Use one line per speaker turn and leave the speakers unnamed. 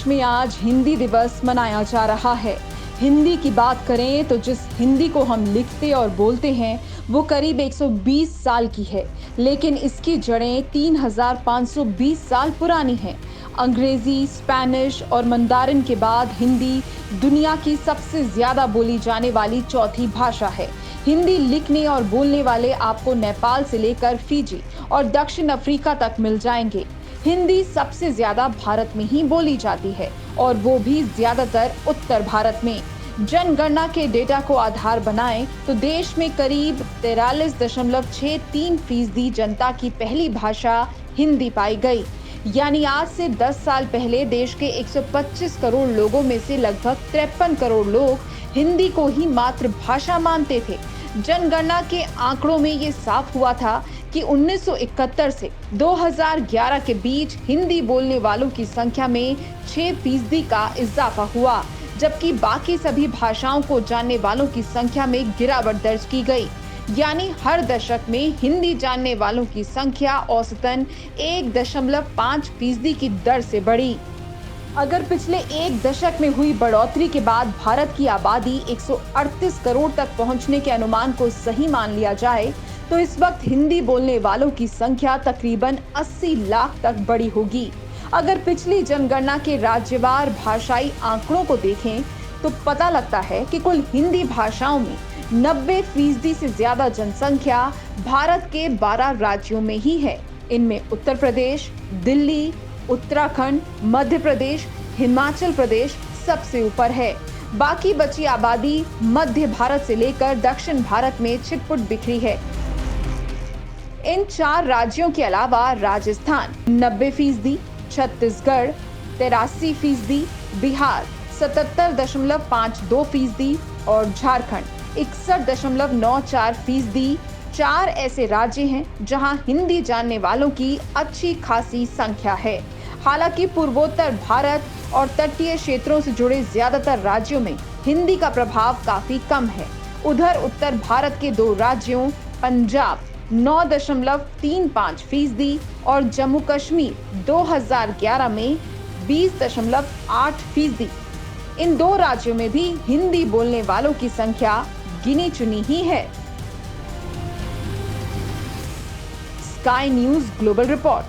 देश में आज हिंदी दिवस मनाया जा रहा है। हिंदी की बात करें तो जिस हिंदी को हम लिखते और बोलते हैं वो करीब 120 साल की है, लेकिन इसकी जड़ें 3520 साल पुरानी हैं। अंग्रेजी, स्पेनिश और मंदारिन के बाद हिंदी दुनिया की सबसे ज्यादा बोली जाने वाली चौथी भाषा है। हिंदी लिखने और बोलने वाले आपको नेपाल से लेकर फिजी और दक्षिण अफ्रीका तक मिल जाएंगे। हिंदी सबसे ज्यादा भारत में ही बोली जाती है और वो भी ज्यादातर उत्तर भारत में। जनगणना के डेटा को आधार बनाएं तो देश में करीब 43.63% जनता की पहली भाषा हिंदी पाई गई। यानी आज से 10 साल पहले देश के 125 करोड़ लोगों में से लगभग 53 करोड़ लोग हिंदी को ही मातृभाषा मानते थे। जनगणना के आंकड़ों में ये साफ हुआ था कि 1971 से 2011 के बीच हिंदी बोलने वालों की संख्या में 6% का इजाफा हुआ, जबकि बाकी सभी भाषाओं को जानने वालों की संख्या में गिरावट दर्ज की गई। यानी हर दशक में हिंदी जानने वालों की संख्या औसतन 1.5% की दर से बढ़ी। अगर पिछले एक दशक में हुई बढ़ोतरी के बाद भारत की आबादी 138 करोड़ तक पहुंचने के अनुमान को सही मान लिया जाए तो इस वक्त हिंदी बोलने वालों की संख्या तकरीबन 80 लाख तक बढ़ी होगी। अगर पिछली जनगणना के राज्यवार भाषाई आंकड़ों को देखें तो पता लगता है कि कुल हिंदी भाषाओं में 90% से ज्यादा जनसंख्या भारत के 12 राज्यों में ही है। इनमें उत्तर प्रदेश, दिल्ली, उत्तराखंड, मध्य प्रदेश, हिमाचल प्रदेश सबसे ऊपर है। बाकी बची आबादी मध्य भारत से लेकर दक्षिण भारत में छिटपुट बिखरी है। इन 4 राज्यों के अलावा राजस्थान 90%, छत्तीसगढ़ 83%, बिहार 77.52% और झारखंड 61.94%। 4 ऐसे राज्य हैं जहां हिंदी जानने वालों की अच्छी खासी संख्या है। हालांकि पूर्वोत्तर भारत और तटीय क्षेत्रों से जुड़े ज्यादातर राज्यों में हिंदी का प्रभाव काफी कम है। उधर उत्तर भारत के 2 राज्यों पंजाब 9.35% और जम्मू कश्मीर 2011 में 20.8%। इन 2 राज्यों में भी हिंदी बोलने वालों की संख्या गिनी चुनी ही है। Sky news global report.